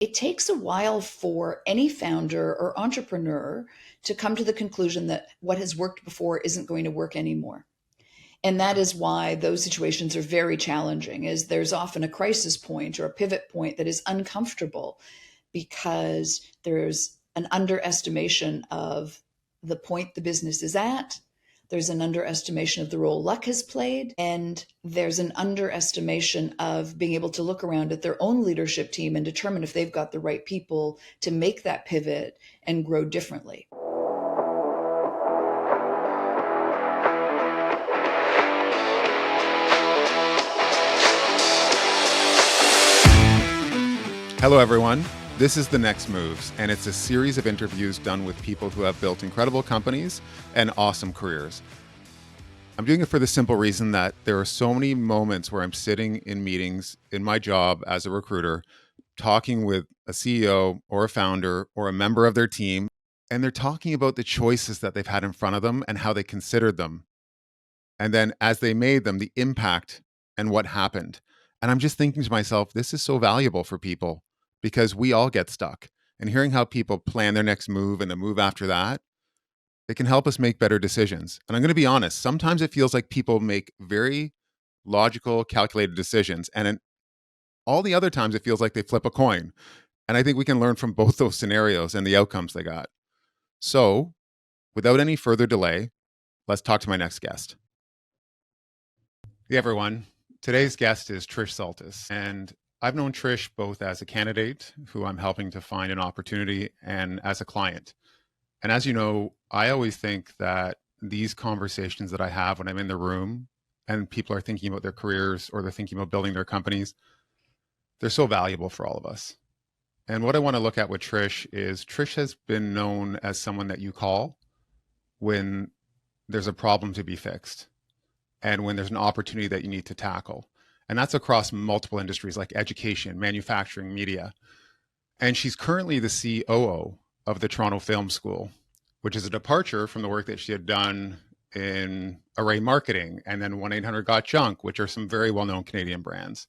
It takes a while for any founder or entrepreneur to come to the conclusion that what has worked before isn't going to work anymore. And that is why those situations are very challenging, is there's often a crisis point or a pivot point that is uncomfortable because there's an underestimation of the point the business is at. There's an underestimation of the role luck has played, and there's an underestimation of being able to look around at their own leadership team and determine if they've got the right people to make that pivot and grow differently. Hello, everyone. This is The Next Moves, and it's a series of interviews done with people who have built incredible companies and awesome careers. I'm doing it for the simple reason that there are so many moments where I'm sitting in meetings in my job as a recruiter, talking with a CEO or a founder or a member of their team, and they're talking about the choices that they've had in front of them and how they considered them. And then as they made them, the impact and what happened. And I'm just thinking to myself, this is so valuable for people, because we all get stuck. And hearing how people plan their next move and the move after that, it can help us make better decisions. And I'm going to be honest, sometimes it feels like people make very logical, calculated decisions. And all the other times it feels like they flip a coin. And I think we can learn from both those scenarios and the outcomes they got. So without any further delay, let's talk to my next guest. Hey, everyone. Today's guest is Trish Saltys. And I've known Trish both as a candidate who I'm helping to find an opportunity and as a client. And as you know, I always think that these conversations that I have when I'm in the room and people are thinking about their careers or they're thinking about building their companies, they're so valuable for all of us. And what I want to look at with Trish is Trish has been known as someone that you call when there's a problem to be fixed and when there's an opportunity that you need to tackle. And that's across multiple industries like education, manufacturing, media. And she's currently the COO of the Toronto Film School, which is a departure from the work that she had done in Array Marketing and then 1-800-GOT-JUNK, which are some very well-known Canadian brands.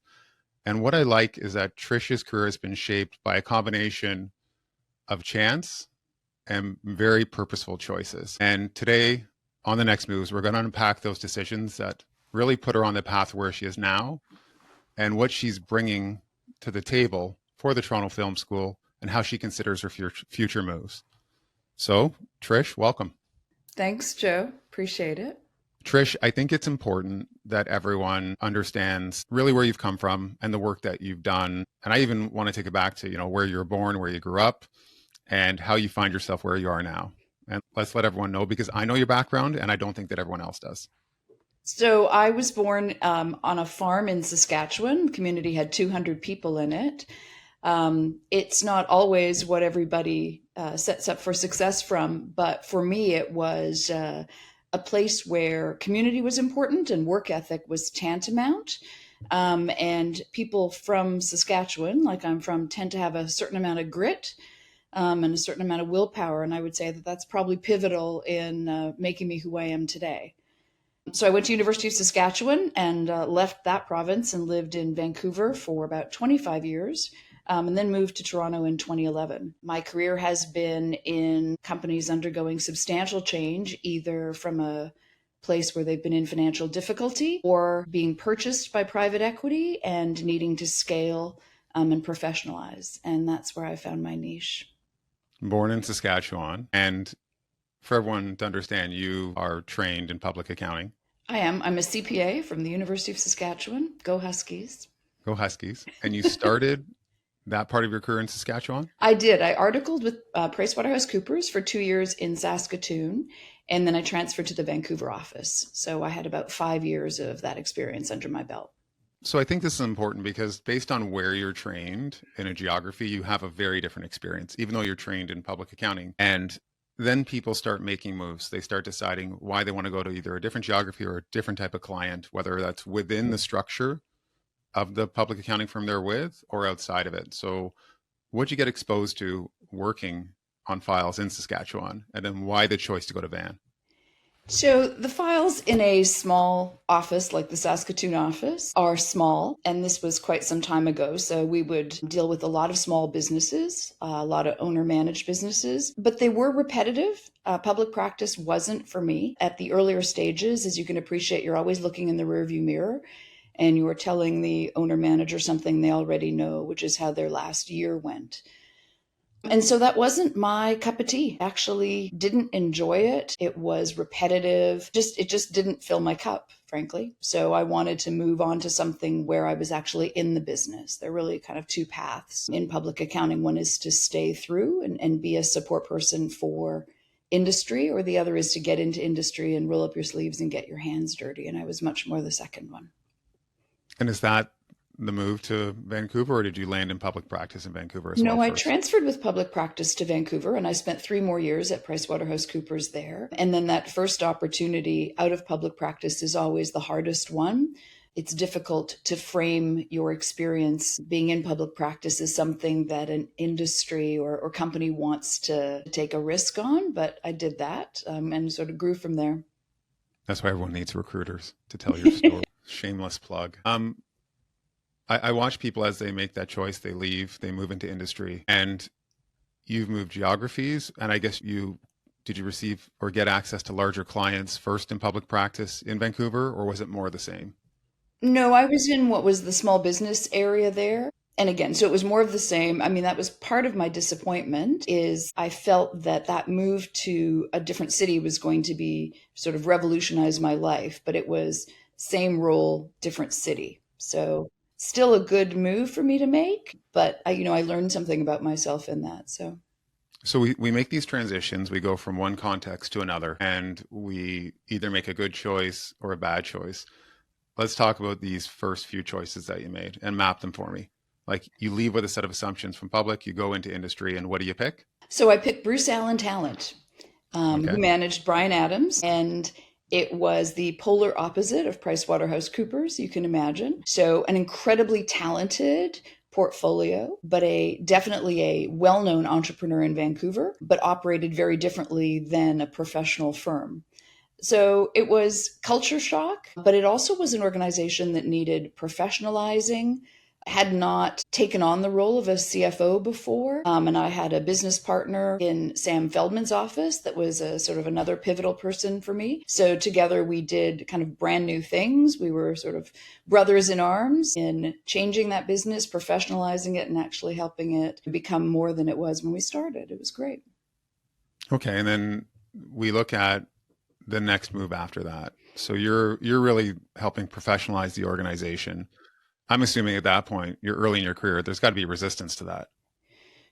And what I like is that Trish's career has been shaped by a combination of chance and very purposeful choices. And today on The Next Moves, we're going to unpack those decisions that really put her on the path where she is now and what she's bringing to the table for the Toronto Film School and how she considers her future moves. So, Trish, welcome. Thanks, Joe. Appreciate it. Trish, I think it's important that everyone understands really where you've come from and the work that you've done. And I even want to take it back to, where you were born, where you grew up, and how you find yourself where you are now. And let's let everyone know, because I know your background and I don't think that everyone else does. So I was born on a farm in Saskatchewan. The community had 200 people in it. It's not always what everybody sets up for success from, but for me, it was a place where community was important and work ethic was tantamount. And people from Saskatchewan, like I'm from, tend to have a certain amount of grit and a certain amount of willpower. And I would say that that's probably pivotal in making me who I am today. So I went to University of Saskatchewan and left that province and lived in Vancouver for about 25 years. And then moved to Toronto in 2011. My career has been in companies undergoing substantial change, either from a place where they've been in financial difficulty or being purchased by private equity and needing to scale and professionalize. And that's where I found my niche. Born in Saskatchewan. And for everyone to understand, you are trained in public accounting. I am. I'm a CPA from the University of Saskatchewan. Go Huskies. Go Huskies. And you started that part of your career in Saskatchewan? I did. I articled with PricewaterhouseCoopers for 2 years in Saskatoon, and then I transferred to the Vancouver office. So I had about 5 years of that experience under my belt. So I think this is important because based on where you're trained in a geography, you have a very different experience, even though you're trained in public accounting. And then people start making moves. They start deciding why they want to go to either a different geography or a different type of client, whether that's within the structure of the public accounting firm they're with or outside of it. So what'd you get exposed to working on files in Saskatchewan, and then why the choice to go to Van? So the files in a small office like the Saskatoon office are small, and this was quite some time ago. So we would deal with a lot of small businesses, a lot of owner-managed businesses, but they were repetitive. Public practice wasn't for me. At the earlier stages, as you can appreciate, you're always looking in the rearview mirror, and you're telling the owner-manager something they already know, which is how their last year went. And so that wasn't my cup of tea. Actually didn't enjoy it. It was repetitive. It just didn't fill my cup, frankly. So I wanted to move on to something where I was actually in the business. There are really kind of two paths in public accounting. One is to stay through and be a support person for industry, or the other is to get into industry and roll up your sleeves and get your hands dirty. And I was much more the second one. And is that the move to Vancouver, or did you land in public practice in Vancouver as well? No, I first? transferred with public practice to Vancouver, and I spent 3 more years at PricewaterhouseCoopers there. And then that first opportunity out of public practice is always the hardest one. It's difficult to frame your experience being in public practice as something that an industry or company wants to take a risk on, but I did that and sort of grew from there. That's why everyone needs recruiters to tell your story. Shameless plug. I watch people as they make that choice, they leave, they move into industry, and you've moved geographies. And I guess did you receive or get access to larger clients first in public practice in Vancouver, or was it more the same? No, I was in what was the small business area there. And again, so it was more of the same. I mean, that was part of my disappointment is I felt that move to a different city was going to be sort of revolutionize my life, but it was same role, different city. So still a good move for me to make, but I learned something about myself in that. So we make these transitions, we go from one context to another, and we either make a good choice or a bad choice. Let's talk about these first few choices that you made and map them for me. Like, you leave with a set of assumptions from public, you go into industry, and what do you pick? So I picked Bruce Allen Talent, Okay. who managed Bryan Adams, and it was the polar opposite of PricewaterhouseCoopers, you can imagine. So an incredibly talented portfolio, but definitely a well-known entrepreneur in Vancouver, but operated very differently than a professional firm. So it was culture shock, but it also was an organization that needed professionalizing. Had not taken on the role of a CFO before. And I had a business partner in Sam Feldman's office that was a sort of another pivotal person for me. So together we did kind of brand new things. We were sort of brothers in arms in changing that business, professionalizing it, and actually helping it become more than it was when we started. It was great. Okay. And then we look at the next move after that. So you're really helping professionalize the organization. I'm assuming at that point, you're early in your career, there's got to be resistance to that.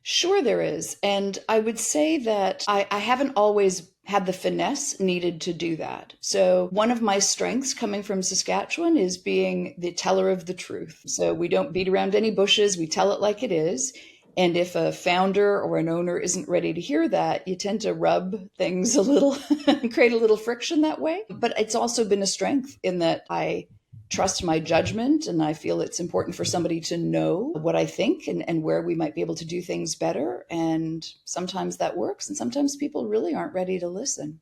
Sure, there is. And I would say that I haven't always had the finesse needed to do that. So one of my strengths coming from Saskatchewan is being the teller of the truth. So we don't beat around any bushes. We tell it like it is. And if a founder or an owner isn't ready to hear that, you tend to rub things a little and create a little friction that way. But it's also been a strength in that I trust my judgment, and I feel it's important for somebody to know what I think and where we might be able to do things better. And sometimes that works, and sometimes people really aren't ready to listen.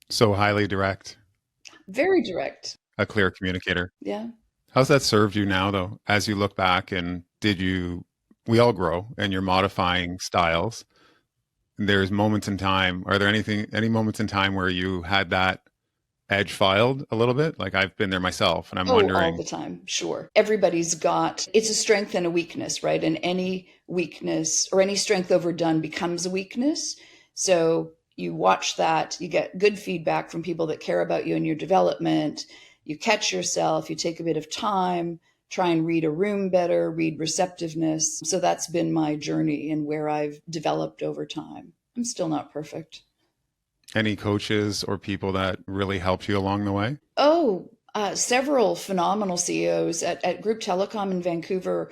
So highly direct. Very direct. A clear communicator. Yeah. How's that served you now, though, as you look back? And we all grow and you're modifying styles. There's moments in time. Are there any moments in time where you had that edge filed a little bit? Like, I've been there myself, and I'm wondering. All the time. Sure. Everybody's it's a strength and a weakness, right? And any weakness or any strength overdone becomes a weakness. So you watch that, you get good feedback from people that care about you and your development. You catch yourself, you take a bit of time, try and read a room better, read receptiveness. So that's been my journey and where I've developed over time. I'm still not perfect. Any coaches or people that really helped you along the way? Several phenomenal CEOs at Group Telecom in Vancouver.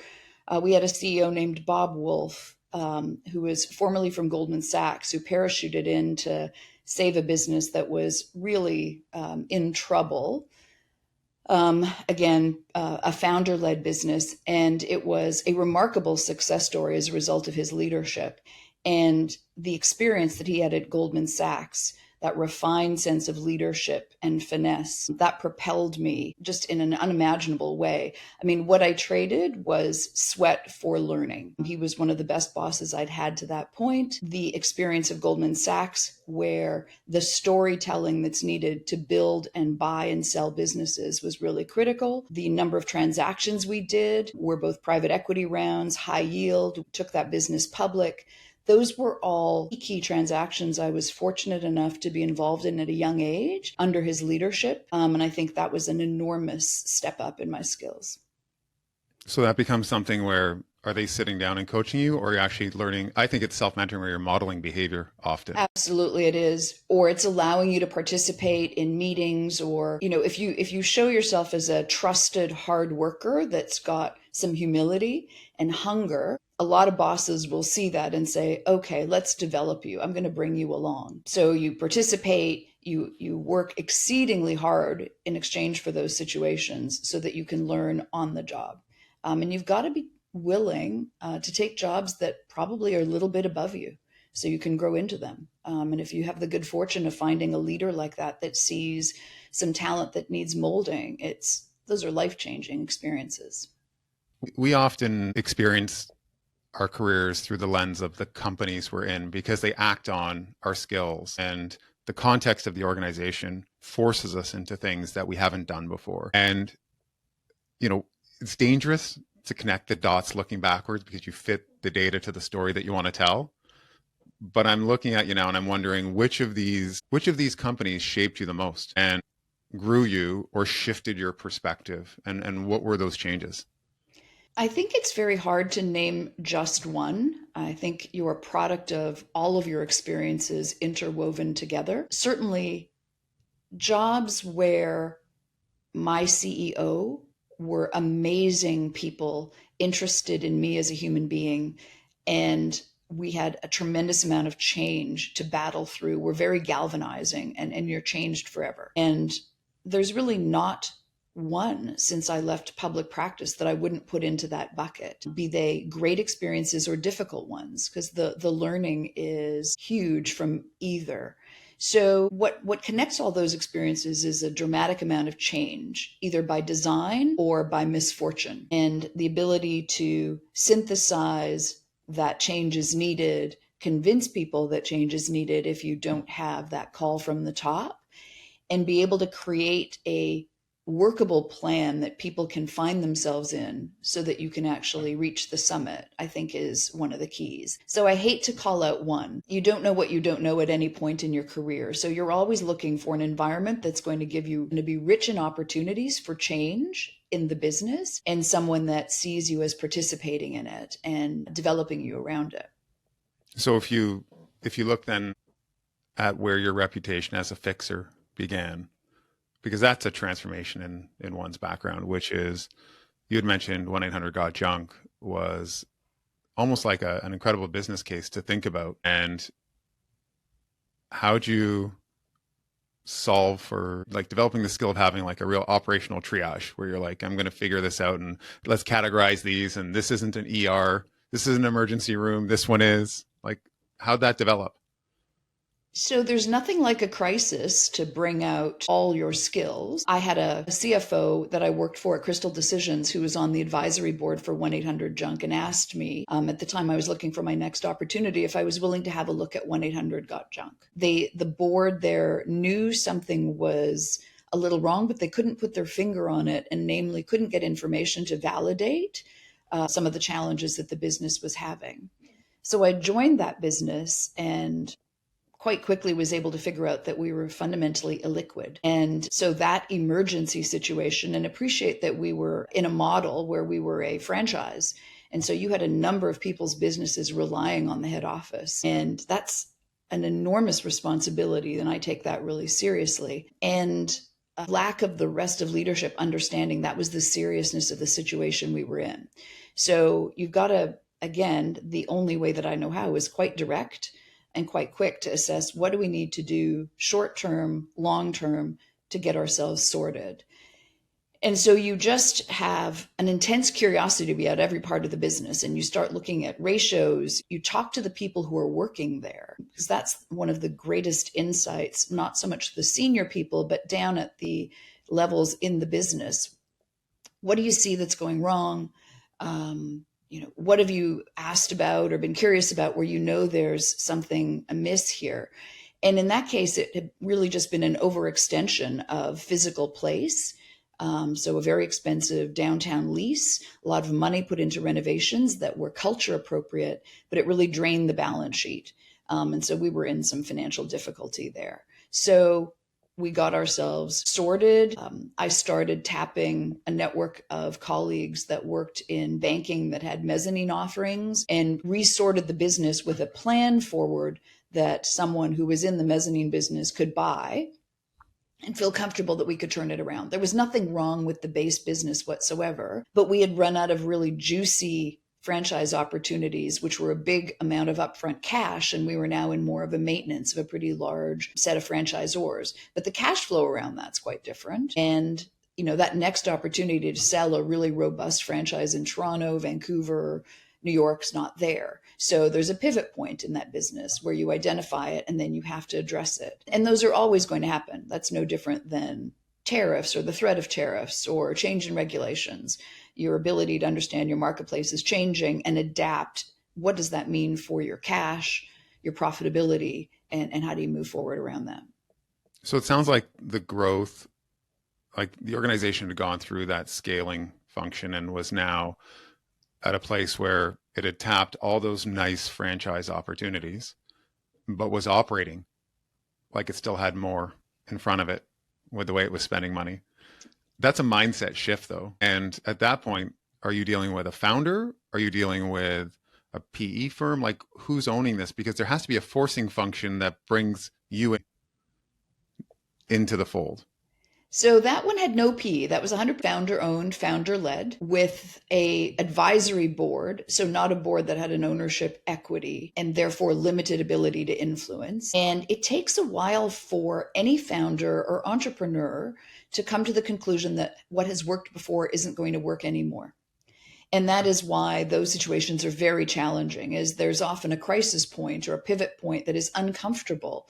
We had a CEO named Bob Wolf, who was formerly from Goldman Sachs, who parachuted in to save a business that was really in trouble. A founder-led business, and it was a remarkable success story as a result of his leadership and the experience that he had at Goldman Sachs. that refined sense of leadership and finesse that propelled me just in an unimaginable way. I mean, what I traded was sweat for learning. He was one of the best bosses I'd had to that point. The experience of Goldman Sachs, where the storytelling that's needed to build and buy and sell businesses was really critical. The number of transactions we did were both private equity rounds, high yield, took that business public. Those were all key transactions I was fortunate enough to be involved in at a young age under his leadership. And I think that was an enormous step up in my skills. So that becomes something where, are they sitting down and coaching you, or are you actually learning? I think it's self-mentoring where you're modeling behavior often. Absolutely it is. Or it's allowing you to participate in meetings, or, if you show yourself as a trusted hard worker that's got some humility and hunger, a lot of bosses will see that and say, okay, let's develop you. I'm going to bring you along. So you participate, you work exceedingly hard in exchange for those situations so that you can learn on the job. And you've got to be willing to take jobs that probably are a little bit above you so you can grow into them. And if you have the good fortune of finding a leader like that sees some talent that needs molding, those are life-changing experiences. We often experience our careers through the lens of the companies we're in because they act on our skills, and the context of the organization forces us into things that we haven't done before. And, it's dangerous to connect the dots looking backwards because you fit the data to the story that you want to tell. But I'm looking at you now and I'm wondering which of these companies shaped you the most and grew you or shifted your perspective, and what were those changes? I think it's very hard to name just one. I think you're a product of all of your experiences interwoven together. Certainly, jobs where my CEO were amazing people interested in me as a human being, and we had a tremendous amount of change to battle through, were very galvanizing, and you're changed forever. And there's really not one since I left public practice that I wouldn't put into that bucket, be they great experiences or difficult ones, because the learning is huge from either. So what connects all those experiences is a dramatic amount of change, either by design or by misfortune, and the ability to synthesize that change is needed, convince people that change is needed if you don't have that call from the top, and be able to create a workable plan that people can find themselves in so that you can actually reach the summit, I think is one of the keys. So I hate to call out one. You don't know what you don't know at any point in your career. So you're always looking for an environment that's going to be rich in opportunities for change in the business, and someone that sees you as participating in it and developing you around it. So if you look then at where your reputation as a fixer began, because that's a transformation in one's background, which is, you had mentioned 1-800-GOT-JUNK was almost like an incredible business case to think about. And how'd you solve for like developing the skill of having like a real operational triage where you're like, I'm going to figure this out and let's categorize these. And this isn't an ER, this is an emergency room, this one is. Like, how'd that develop? So there's nothing like a crisis to bring out all your skills. I had a CFO that I worked for at Crystal Decisions who was on the advisory board for 1-800-JUNK and asked me at the time I was looking for my next opportunity if I was willing to have a look at 1-800-GOT-JUNK. The board there knew something was a little wrong, but they couldn't put their finger on it, and namely couldn't get information to validate some of the challenges that the business was having. So I joined that business and quite quickly was able to figure out that we were fundamentally illiquid. And so that emergency situation, and appreciate that we were in a model where we were a franchise. And so you had a number of people's businesses relying on the head office. And that's an enormous responsibility. And I take that really seriously. And a lack of the rest of leadership understanding that was the seriousness of the situation we were in. So you've got to, again, the only way that I know how is quite direct and quite quick to assess what do we need to do short term, long term to get ourselves sorted. And so you just have an intense curiosity about every part of the business, and you start looking at ratios. You talk to the people who are working there, because that's one of the greatest insights, not so much the senior people, but down at the levels in the business. What do you see that's going wrong? What have you asked about or been curious about where there's something amiss here? And in that case, it had really just been an overextension of physical place. So a very expensive downtown lease, a lot of money put into renovations that were culture appropriate, but it really drained the balance sheet. And so we were in some financial difficulty there. So we got ourselves sorted. I started tapping a network of colleagues that worked in banking that had mezzanine offerings, and resorted the business with a plan forward that someone who was in the mezzanine business could buy and feel comfortable that we could turn it around. There was nothing wrong with the base business whatsoever, but we had run out of really juicy franchise opportunities, which were a big amount of upfront cash. And we were now in more of a maintenance of a pretty large set of franchisors. But the cash flow around that's quite different. And that next opportunity to sell a really robust franchise in Toronto, Vancouver, New York's not there. So there's a pivot point in that business where you identify it and then you have to address it. And those are always going to happen. That's no different than tariffs or the threat of tariffs or change in regulations. Your ability to understand your marketplace is changing and adapt. What does that mean for your cash, your profitability, and how do you move forward around that? So it sounds like the growth, like the organization had gone through that scaling function and was now at a place where it had tapped all those nice franchise opportunities, but was operating like it still had more in front of it with the way it was spending money. That's a mindset shift though. And at that point, are you dealing with a founder? Are you dealing with a PE firm? Like, who's owning this? Because there has to be a forcing function that brings you into the fold. So that one had no PE. That was 100 founder-owned, founder-led, with a advisory board. So not a board that had an ownership equity and therefore limited ability to influence. And it takes a while for any founder or entrepreneur to come to the conclusion that what has worked before isn't going to work anymore. And that is why those situations are very challenging, is there's often a crisis point or a pivot point that is uncomfortable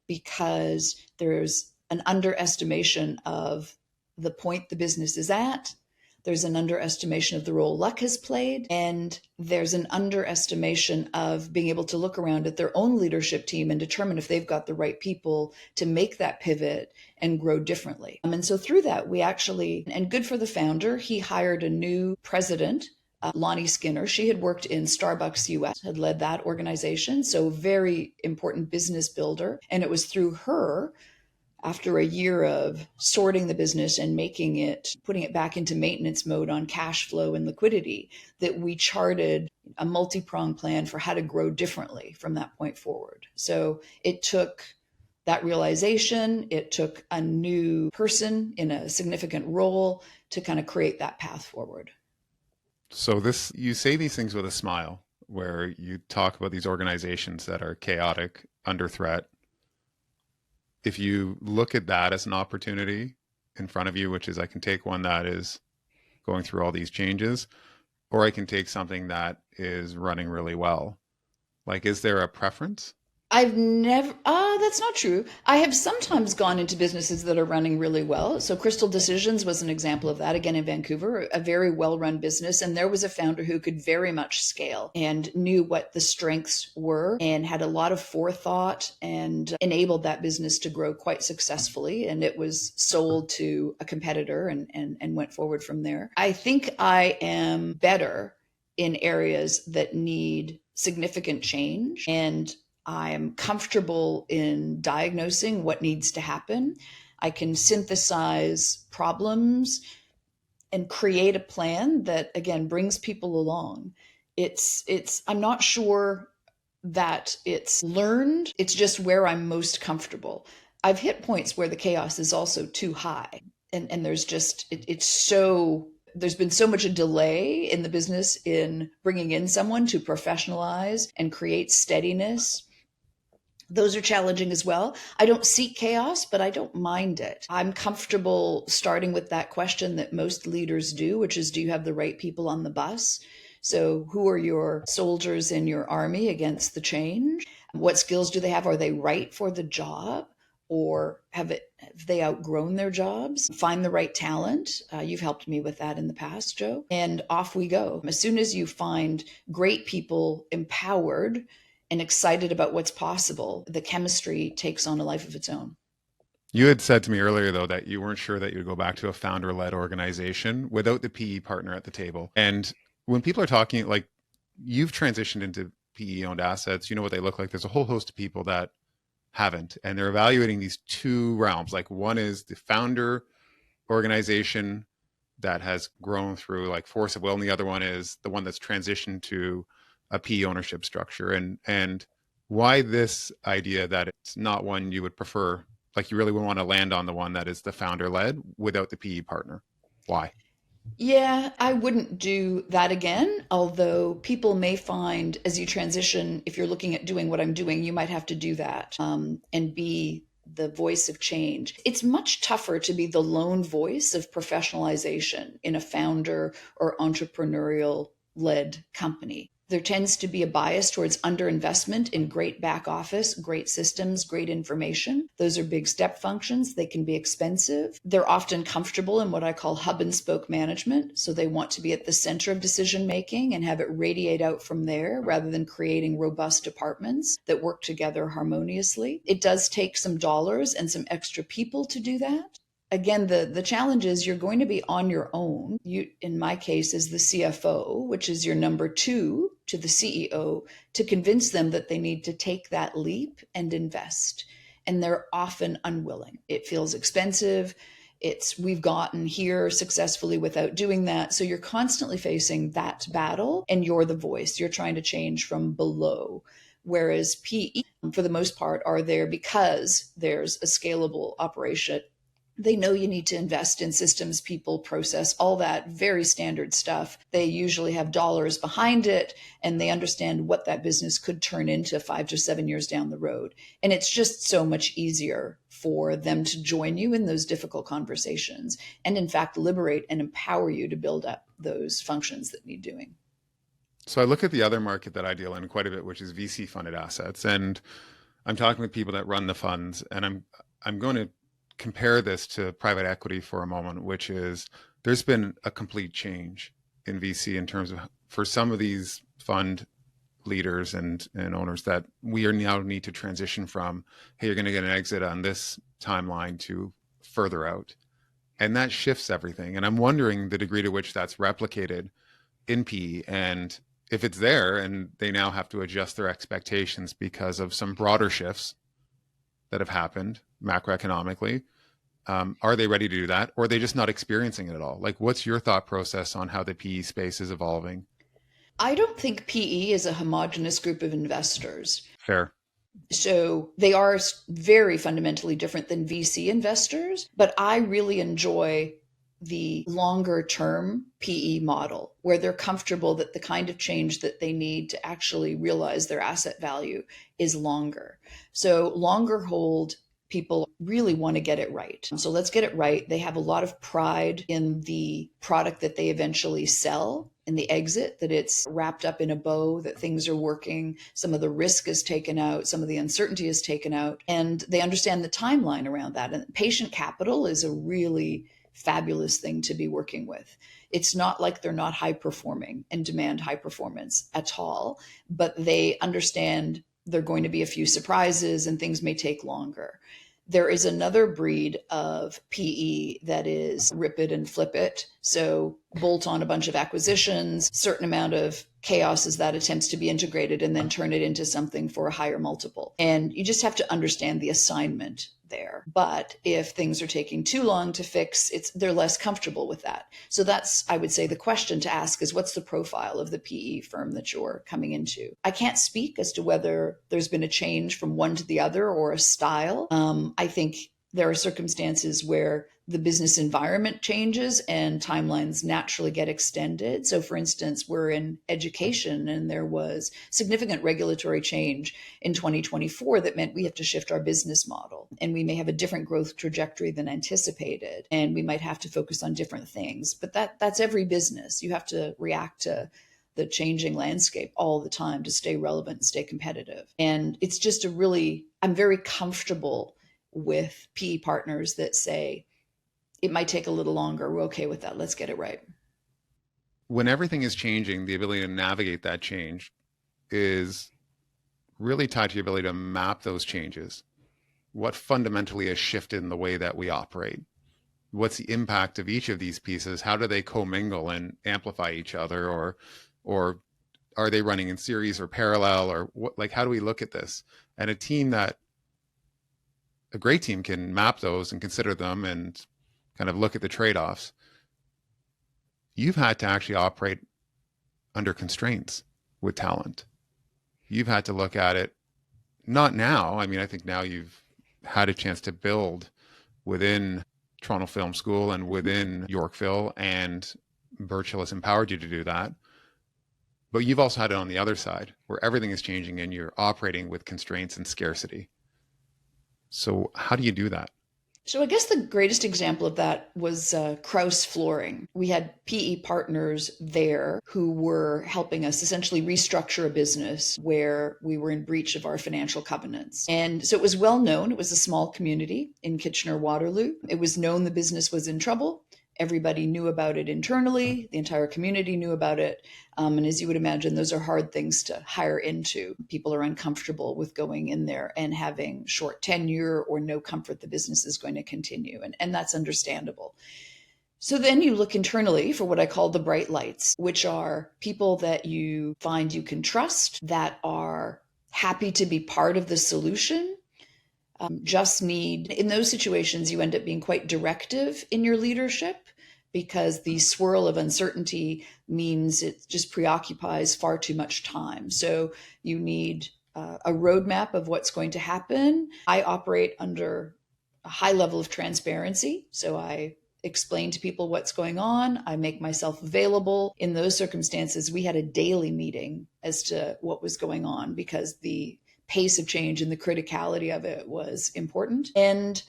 because there's an underestimation of the point the business is at. There's an underestimation of the role luck has played. And there's an underestimation of being able to look around at their own leadership team and determine if they've got the right people to make that pivot and grow differently. And so through that, we actually, and good for the founder, he hired a new president, Lonnie Skinner. She had worked in Starbucks US, had led that organization. So very important business builder. And it was through her, after a year of sorting the business and putting it back into maintenance mode on cash flow and liquidity, that we charted a multi-pronged plan for how to grow differently from that point forward. So it took that realization, it took a new person in a significant role to kind of create that path forward. So you say these things with a smile, where you talk about these organizations that are chaotic, under threat. If you look at that as an opportunity in front of you, which is I can take one that is going through all these changes, or I can take something that is running really well. Like, is there a preference? I've never, that's not true. I have sometimes gone into businesses that are running really well. So Crystal Decisions was an example of that, again in Vancouver, a very well-run business. And there was a founder who could very much scale and knew what the strengths were and had a lot of forethought and enabled that business to grow quite successfully. And it was sold to a competitor and went forward from there. I think I am better in areas that need significant change, and I am comfortable in diagnosing what needs to happen. I can synthesize problems and create a plan that, again, brings people along. I'm not sure that it's learned. It's just where I'm most comfortable. I've hit points where the chaos is also too high. And there's just, there's been so much a delay in the business in bringing in someone to professionalize and create steadiness Those are challenging as well. I don't seek chaos, but I don't mind it. I'm comfortable starting with that question that most leaders do, which is, do you have the right people on the bus? So who are your soldiers in your army against the change? What skills do they have? Are they right for the job? Or have they outgrown their jobs? Find the right talent. You've helped me with that in the past, Joe. And off we go. As soon as you find great people empowered and excited about what's possible, the chemistry takes on a life of its own. You had said to me earlier, though, that you weren't sure that you'd go back to a founder-led organization without the PE partner at the table. And when people are talking, like, you've transitioned into PE-owned assets, you know what they look like. There's a whole host of people that haven't, and they're evaluating these two realms. Like, one is the founder organization that has grown through like force of will, and the other one is the one that's transitioned to a PE ownership structure. And why this idea that it's not one you would prefer, like you really would want to land on the one that is the founder led without the PE partner? Why? Yeah, I wouldn't do that again. Although people may find as you transition, if you're looking at doing what I'm doing, you might have to do that and be the voice of change. It's much tougher to be the lone voice of professionalization in a founder or entrepreneurial led company. There tends to be a bias towards underinvestment in great back office, great systems, great information. Those are big step functions. They can be expensive. They're often comfortable in what I call hub and spoke management. So they want to be at the center of decision making and have it radiate out from there rather than creating robust departments that work together harmoniously. It does take some dollars and some extra people to do that. Again, the challenge is you're going to be on your own. You, in my case, is the CFO, which is your number two to the CEO, to convince them that they need to take that leap and invest. And they're often unwilling. It feels expensive. We've gotten here successfully without doing that. So you're constantly facing that battle, and you're the voice. You're trying to change from below. Whereas PE, for the most part, are there because there's a scalable operation. They know you need to invest in systems, people, process, all that very standard stuff. They usually have dollars behind it, and they understand what that business could turn into 5 to 7 years down the road. And it's just so much easier for them to join you in those difficult conversations and, in fact, liberate and empower you to build up those functions that need doing. So I look at the other market that I deal in quite a bit, which is VC funded assets. And I'm talking with people that run the funds, and I'm going to compare this to private equity for a moment, which is there's been a complete change in VC in terms of for some of these fund leaders and owners that we are now need to transition from, hey, you're going to get an exit on this timeline to further out. And that shifts everything. And I'm wondering the degree to which that's replicated in PE, and if it's there and they now have to adjust their expectations because of some broader shifts that have happened macroeconomically. Are they ready to do that, or are they just not experiencing it at all? Like, what's your thought process on how the PE space is evolving? I don't think PE is a homogenous group of investors. Fair. So they are very fundamentally different than VC investors, but I really enjoy the longer term PE model where they're comfortable that the kind of change that they need to actually realize their asset value is longer. So longer hold people really want to get it right. So let's get it right. They have a lot of pride in the product that they eventually sell, in the exit, that it's wrapped up in a bow, that things are working, some of the risk is taken out, some of the uncertainty is taken out, and they understand the timeline around that. And patient capital is a really fabulous thing to be working with. It's not like they're not high performing and demand high performance at all, but they understand there are going to be a few surprises and things may take longer. There is another breed of PE that is rip it and flip it. So bolt on a bunch of acquisitions, certain amount of chaos as that attempts to be integrated, and then turn it into something for a higher multiple. And you just have to understand the assignment there. But if things are taking too long to fix, they're less comfortable with that. So that's, I would say, the question to ask is, what's the profile of the PE firm that you're coming into? I can't speak as to whether there's been a change from one to the other or a style. I think there are circumstances where the business environment changes and timelines naturally get extended. So for instance, we're in education and there was significant regulatory change in 2024 that meant we have to shift our business model, and we may have a different growth trajectory than anticipated, and we might have to focus on different things. But that's every business. You have to react to the changing landscape all the time to stay relevant and stay competitive. And it's just I'm very comfortable with PE partners that say, it might take a little longer. We're okay with that. Let's get it right. When everything is changing, the ability to navigate that change is really tied to your ability to map those changes. What fundamentally has shifted in the way that we operate? What's the impact of each of these pieces? How do they commingle and amplify each other? Or are they running in series or parallel? Or what, like, how do we look at this? And a great team can map those and consider them and kind of look at the trade-offs. You've had to actually operate under constraints with talent. You've had to look at it, not now. I mean, I think now you've had a chance to build within Toronto Film School and within Yorkville, and Birch Hill has empowered you to do that. But you've also had it on the other side where everything is changing and you're operating with constraints and scarcity. So how do you do that? So I guess the greatest example of that was Kraus Flooring. We had PE partners there who were helping us essentially restructure a business where we were in breach of our financial covenants. And so it was well known. It was a small community in Kitchener-Waterloo. It was known the business was in trouble. Everybody knew about it internally. The entire community knew about it. And as you would imagine, those are hard things to hire into. People are uncomfortable with going in there and having short tenure or no comfort the business is going to continue. And that's understandable. So then you look internally for what I call the bright lights, which are people that you find you can trust, that are happy to be part of the solution. In those situations, you end up being quite directive in your leadership because the swirl of uncertainty means it just preoccupies far too much time. So you need a roadmap of what's going to happen. I operate under a high level of transparency. So I explain to people what's going on. I make myself available. In those circumstances, we had a daily meeting as to what was going on because the pace of change and the criticality of it was important. And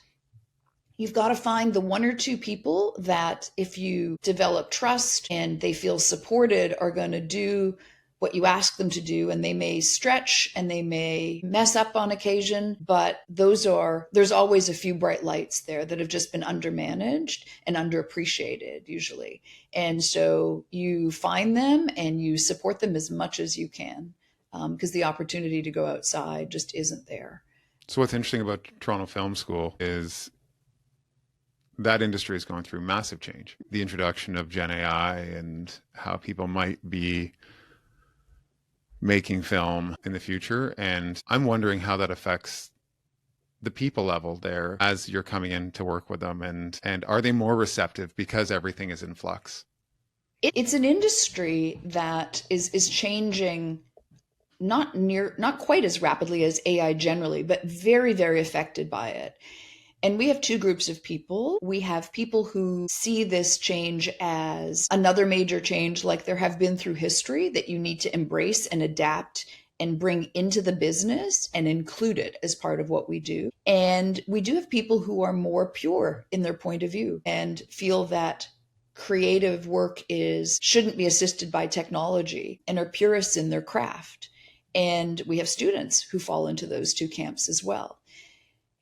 you've got to find the one or two people that, if you develop trust and they feel supported, are going to do what you ask them to do. And they may stretch and they may mess up on occasion, but there's always a few bright lights there that have just been undermanaged and underappreciated usually. And so you find them and you support them as much as you can. Because the opportunity to go outside just isn't there. So what's interesting about Toronto Film School is that industry is going through massive change. The introduction of Gen AI and how people might be making film in the future. And I'm wondering how that affects the people level there as you're coming in to work with them. And are they more receptive because everything is in flux? It's an industry that is changing not quite as rapidly as AI generally, but very, very affected by it. And we have two groups of people. We have people who see this change as another major change, like there have been through history, that you need to embrace and adapt and bring into the business and include it as part of what we do. And we do have people who are more pure in their point of view and feel that creative work shouldn't be assisted by technology and are purists in their craft. And we have students who fall into those two camps as well.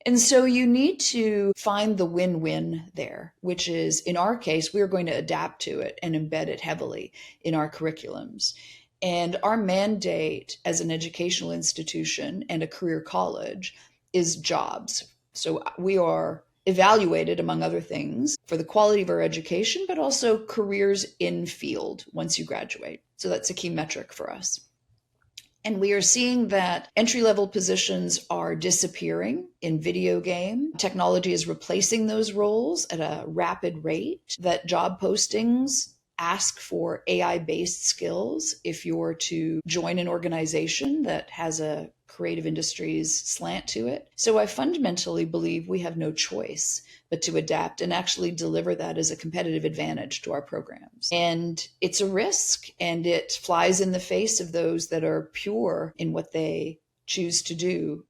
And so you need to find the win-win there, which is, in our case, we're going to adapt to it and embed it heavily in our curriculums. And our mandate as an educational institution and a career college is jobs. So we are evaluated, among other things, for the quality of our education, but also careers in field once you graduate. So that's a key metric for us. And we are seeing that entry-level positions are disappearing in video game. Technology is replacing those roles at a rapid rate, that job postings ask for AI-based skills if you're to join an organization that has a creative industries slant to it. So I fundamentally believe we have no choice but to adapt and actually deliver that as a competitive advantage to our programs. And it's a risk, and it flies in the face of those that are pure in what they choose to do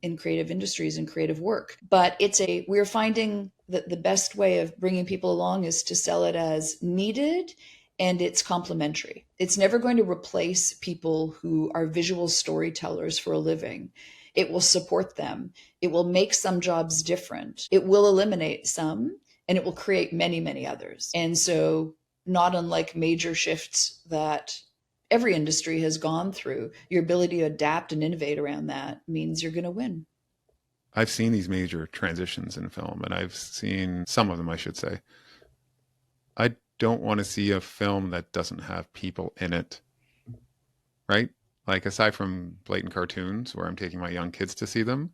in creative industries and creative work. But we're finding that the best way of bringing people along is to sell it as needed, and it's complementary. It's never going to replace people who are visual storytellers for a living. It will support them. It will make some jobs different. It will eliminate some, and it will create many, many others. And so, not unlike major shifts that every industry has gone through, your ability to adapt and innovate around that means you're going to win. I've seen these major transitions in film, and I've seen some of them, I should say. I don't want to see a film that doesn't have people in it, right? Like, aside from blatant cartoons where I'm taking my young kids to see them,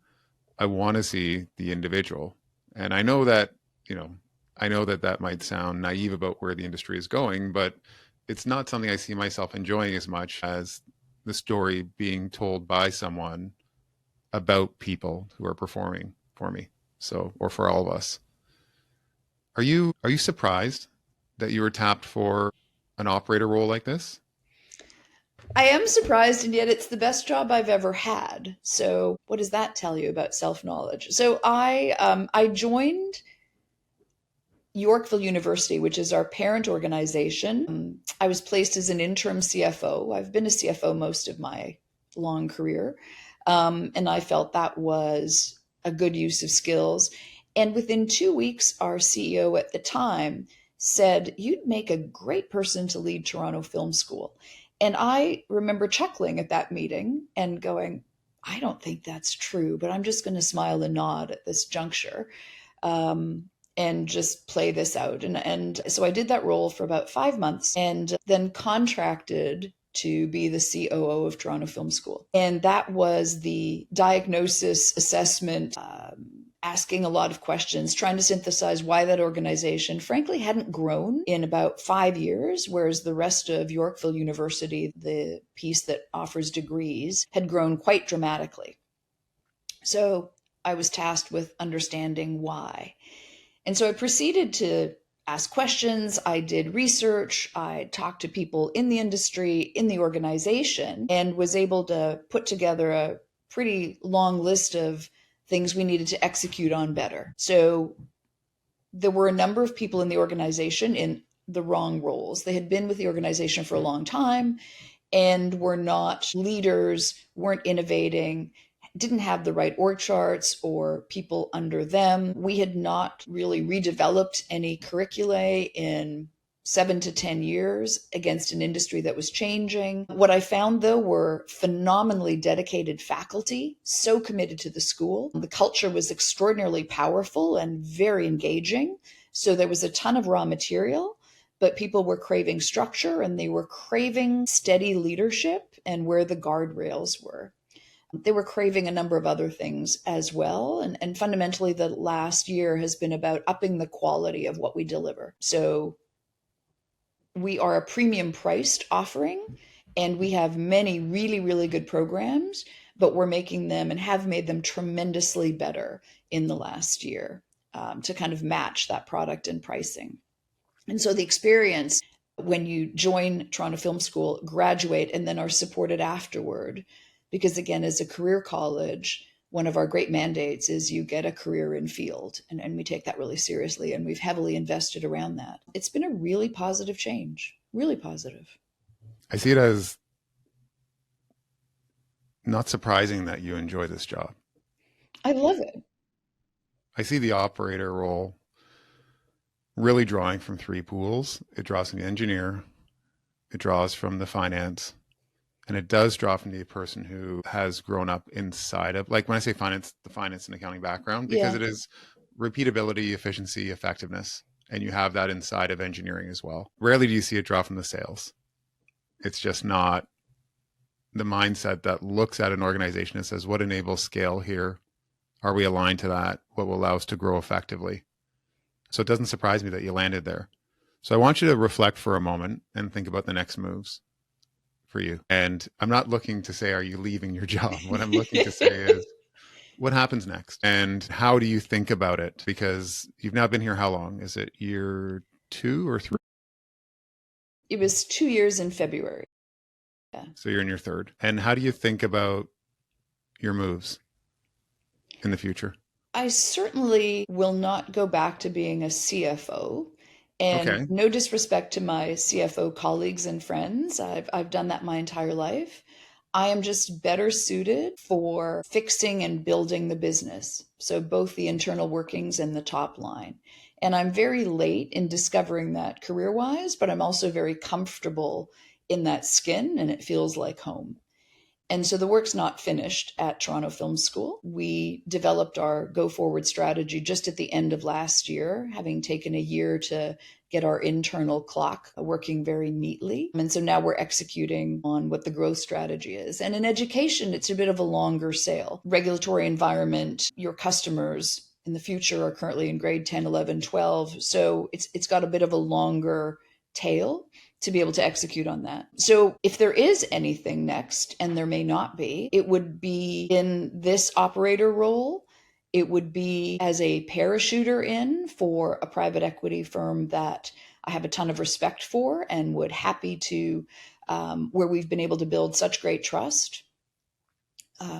I want to see the individual. And I know that, that might sound naive about where the industry is going, but it's not something I see myself enjoying as much as the story being told by someone about people who are performing for me, or for all of us. Are you surprised that you were tapped for an operator role like this? I am surprised, and yet it's the best job I've ever had. So what does that tell you about self-knowledge? So I joined Yorkville University, which is our parent organization. I was placed as an interim CFO. I've been a CFO most of my long career. And I felt that was a good use of skills. And within 2 weeks, our CEO at the time said, "You'd make a great person to lead Toronto Film School." And I remember chuckling at that meeting and going, I don't think that's true, but I'm just going to smile and nod at this juncture. And just play this out. And so I did that role for about 5 months, and then contracted to be the COO of Toronto Film School. And that was the diagnosis, assessment, asking a lot of questions, trying to synthesize why that organization, frankly, hadn't grown in about 5 years, whereas the rest of Yorkville University, the piece that offers degrees, had grown quite dramatically. So I was tasked with understanding why. And so I proceeded to ask questions. I did research. I talked to people in the industry, in the organization, and was able to put together a pretty long list of things we needed to execute on better. So there were a number of people in the organization in the wrong roles. They had been with the organization for a long time and were not leaders, weren't innovating, didn't have the right org charts or people under them. We had not really redeveloped any curricula in 7 to 10 years against an industry that was changing. What I found, though, were phenomenally dedicated faculty, so committed to the school. The culture was extraordinarily powerful and very engaging. So there was a ton of raw material, but people were craving structure, and they were craving steady leadership and where the guardrails were. They were craving a number of other things as well. And fundamentally, the last year has been about upping the quality of what we deliver. So we are a premium priced offering, and we have many really, really good programs, but we're making them and have made them tremendously better in the last year to kind of match that product and pricing. And so the experience when you join Toronto Film School, graduate, and then are supported afterward, because again, as a career college, one of our great mandates is you get a career in field, and we take that really seriously, and we've heavily invested around that. It's been a really positive change, really positive. I see it as not surprising that you enjoy this job. I love it. I see the operator role really drawing from 3 pools. It draws from the engineer, it draws from the finance, and it does draw from the person who has grown up inside of, like when I say finance, the finance and accounting background, because it is repeatability, efficiency, effectiveness, and you have that inside of engineering as well. Rarely do you see it draw from the sales. It's just not the mindset that looks at an organization and says, what enables scale here? Are we aligned to that? What will allow us to grow effectively? So it doesn't surprise me that you landed there. So I want you to reflect for a moment and think about the next moves for you. And I'm not looking to say, are you leaving your job? What I'm looking to say is, what happens next? And how do you think about it? Because you've now been here how long? Is it year 2 or 3? It was 2 years in February. Yeah. So you're in your 3rd. And how do you think about your moves in the future? I certainly will not go back to being a CFO. And Okay. no disrespect to my CFO colleagues and friends. I've done that my entire life. I am just better suited for fixing and building the business. So both the internal workings and the top line. And I'm very late in discovering that career wise, but I'm also very comfortable in that skin and it feels like home. And so the work's not finished at Toronto Film School. We developed our go forward strategy just at the end of last year, having taken a year to get our internal clock working very neatly. And so now we're executing on what the growth strategy is. And in education, it's a bit of a longer sail. Regulatory environment, your customers in the future are currently in grade 10, 11, 12. So it's got a bit of a longer tail to be able to execute on that. So if there is anything next, and there may not be, it would be in this operator role. It would be as a parachuter in for a private equity firm that I have a ton of respect for and would happy to, where we've been able to build such great trust.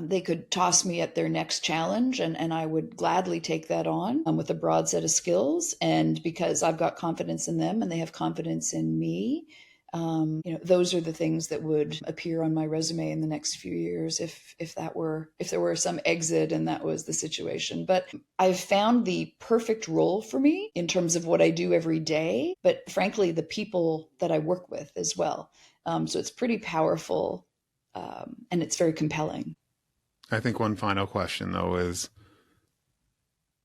They could toss me at their next challenge, and I would gladly take that on with a broad set of skills. And because I've got confidence in them and they have confidence in me, those are the things that would appear on my resume in the next few years if there were some exit and that was the situation. But I've found the perfect role for me in terms of what I do every day, but frankly, the people that I work with as well. So it's pretty powerful, and it's very compelling. I think one final question, though, is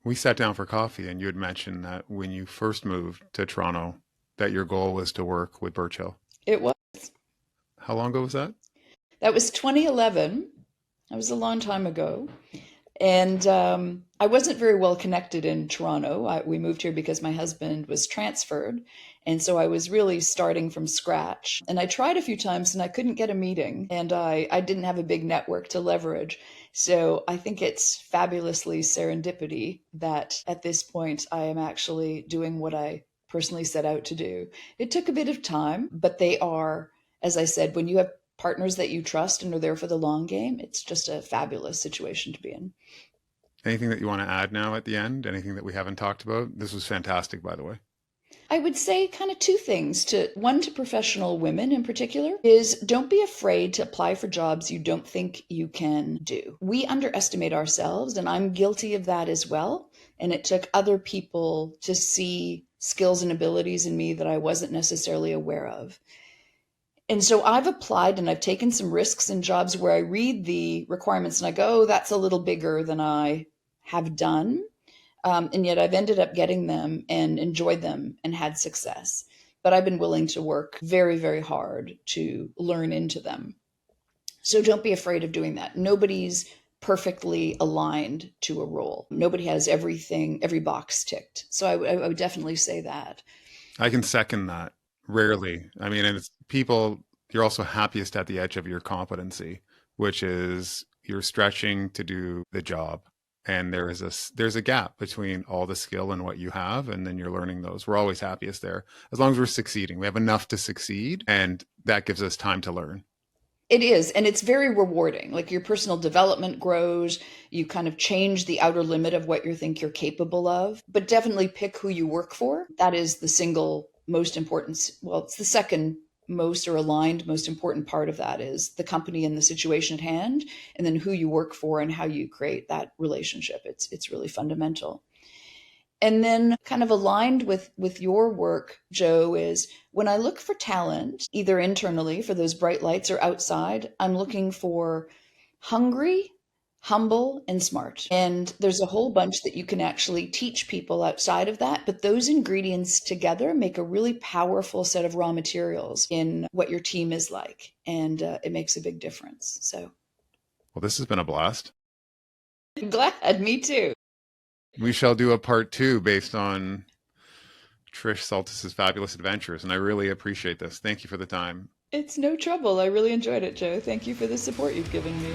we sat down for coffee and you had mentioned that when you first moved to Toronto, that your goal was to work with Birch Hill. It was. How long ago was that? That was 2011. That was a long time ago. And I wasn't very well connected in Toronto. We moved here because my husband was transferred. And so I was really starting from scratch. And I tried a few times and I couldn't get a meeting. And I didn't have a big network to leverage. So I think it's fabulously serendipity that at this point I am actually doing what I personally set out to do. It took a bit of time, but they are, as I said, when you have partners that you trust and are there for the long game, it's just a fabulous situation to be in. Anything that you want to add now at the end? Anything that we haven't talked about? This was fantastic, by the way. I would say kind of two things to professional women in particular is don't be afraid to apply for jobs you don't think you can do. We underestimate ourselves, and I'm guilty of that as well. And it took other people to see skills and abilities in me that I wasn't necessarily aware of. And so I've applied and I've taken some risks in jobs where I read the requirements and I go, oh, that's a little bigger than I have done. And yet I've ended up getting them and enjoyed them and had success. But I've been willing to work very, very hard to learn into them. So don't be afraid of doing that. Nobody's perfectly aligned to a role. Nobody has every box ticked. So I would definitely say that. I can second that. Rarely. I mean, and it's people, you're also happiest at the edge of your competency, which is you're stretching to do the job. And there's a gap between all the skill and what you have, and then you're learning those. We're always happiest there. As long as we're succeeding, we have enough to succeed, and that gives us time to learn. It is, and it's very rewarding. Like your personal development grows, you kind of change the outer limit of what you think you're capable of, but definitely pick who you work for. That is the single most important, well, it's the second most or aligned most important part of that is the company and the situation at hand, and then who you work for and how you create that relationship. It's really fundamental. And then kind of aligned with your work, Joe, is when I look for talent, either internally for those bright lights or outside, I'm looking for hungry, humble, and smart. And there's a whole bunch that you can actually teach people outside of that. But those ingredients together make a really powerful set of raw materials in what your team is like. And it makes a big difference. So, Well, this has been a blast. I'm glad. Me too. We shall do a part 2 based on Trish Saltys' fabulous adventures, and I really appreciate this. Thank you for the time. It's no trouble. I really enjoyed it, Joe. Thank you for the support you've given me.